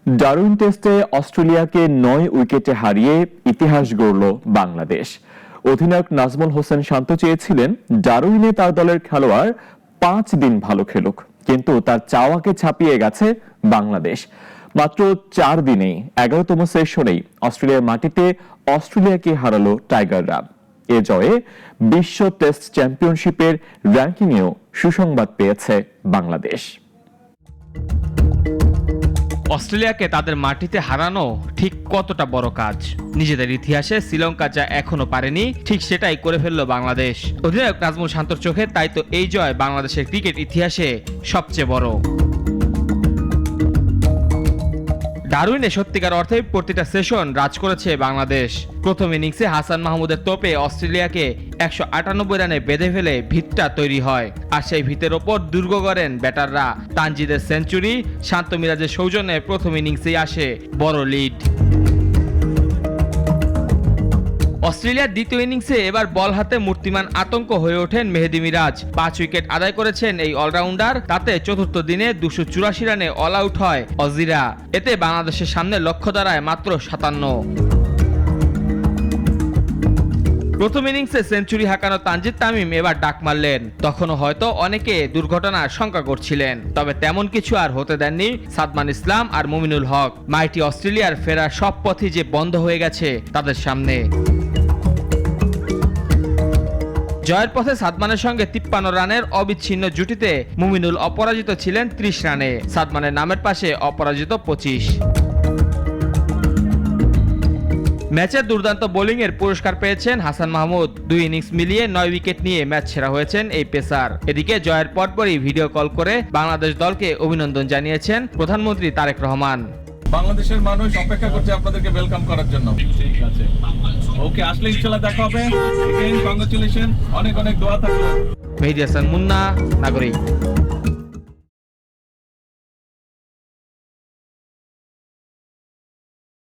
Darwin টেস্টে অস্ট্রেলিয়াকে 9 উইকেটে হারিয়ে ইতিহাস গড়ল বাংলাদেশ। অধিনায়ক নাজমুল হোসেন শান্ত চেয়েছিলেন ডারউইনে তার দলের খেলোয়াড় 5 দিন ভালো খেলুক, কিন্তু তার চাওয়াকে ছাপিয়ে গেছে বাংলাদেশ। মাত্র 4 দিনেই 11তম সেশনেই অস্ট্রেলিয়ার মাটিতে অস্ট্রেলিয়াকে হারালো টাইগাররা। এ জয়ে বিশ্ব টেস্ট চ্যাম্পিয়নশিপের র্যাঙ্কিংয়েও সুসংবাদ পেয়েছে বাংলাদেশ। অস্ট্রেলিয়াকে তাদের মাটিতে হারানো ঠিক কতটা বড় কাজ, নিজেদের ইতিহাসে শ্রীলঙ্কা যা এখনো পারেনি ঠিক সেটাই করে ফেলল বাংলাদেশ। অধিনায়ক নাজমুল শান্তর চোখে তাই তো এই জয় বাংলাদেশের ক্রিকেট ইতিহাসে সবচেয়ে বড়। ডারউইনে সত্যিকার অর্থে প্রতিটা সেশন রাজ করেছে বাংলাদেশ। প্রথম ইনিংসে হাসান মাহমুদের তোপে অস্ট্রেলিয়াকে 198 রানে বেঁধে ফেলে ভিতটা তৈরি হয়, আর সেই ভিতের ওপর দুর্গ গড়েন ব্যাটাররা। তানজিদের সেঞ্চুরি, শান্ত মিরাজের সৌজন্যে প্রথম ইনিংসেই আসে বড় লিড। অস্ট্রেলিয়ার দ্বিতীয় ইনিংসে এবার বল হাতে মূর্তিমান আতঙ্ক হয়ে ওঠেন মেহেদী মিরাজ। 5 উইকেট আদায় করেছেন এই অলরাউন্ডার। তাতে চতুর্থ দিনে 284 রানে অল আউট হয় অজিরা। এতে বাংলাদেশের সামনে লক্ষ্য দাঁড়ায় মাত্র 57। প্রথম ইনিংসে সেঞ্চুরি হাঁকানো তানজিদ তামিম এবার ডাক মারলেন। তখনও হয়তো অনেকে দুর্ঘটনার শঙ্কা করছিলেন, তবে তেমন কিছু আর হতে দেননি সাদমান ইসলাম আর মুমিনুল হক। মাইটি অস্ট্রেলিয়ার ফেরার সব পথই যে বন্ধ হয়ে গেছে তাদের সামনে। জয়ের পথে সাদমানের সঙ্গে 53 রানের অবিচ্ছিন্ন জুটিতে মুমিনুল অপরাজিত ছিলেন 30 রানে। সাদমানের নামের পাশে অপরাজিত 25। ম্যাচের দুর্দান্ত বোলিংয়ের পুরস্কার পেয়েছেন হাসান মাহমুদ। 2 ইনিংস মিলিয়ে 9 উইকেট নিয়ে ম্যাচ সেরা হয়েছেন এই পেসার। এদিকে জয়ের পরপরই ভিডিও কল করে বাংলাদেশ দলকে অভিনন্দন জানিয়েছেন প্রধানমন্ত্রী তারেক রহমান। বাংলাদেশের মানুষ অপেক্ষা করছে আপনাদেরকে ওয়েলকাম করার জন্য। ঠিক আছে, ওকে, আসলে ইনশাআল্লাহ দেখা হবে। কংগ্রাচুলেশন, অনেক অনেক দোয়া থাকলো। মেহেদী হাসান মুন্না, নাগরিক।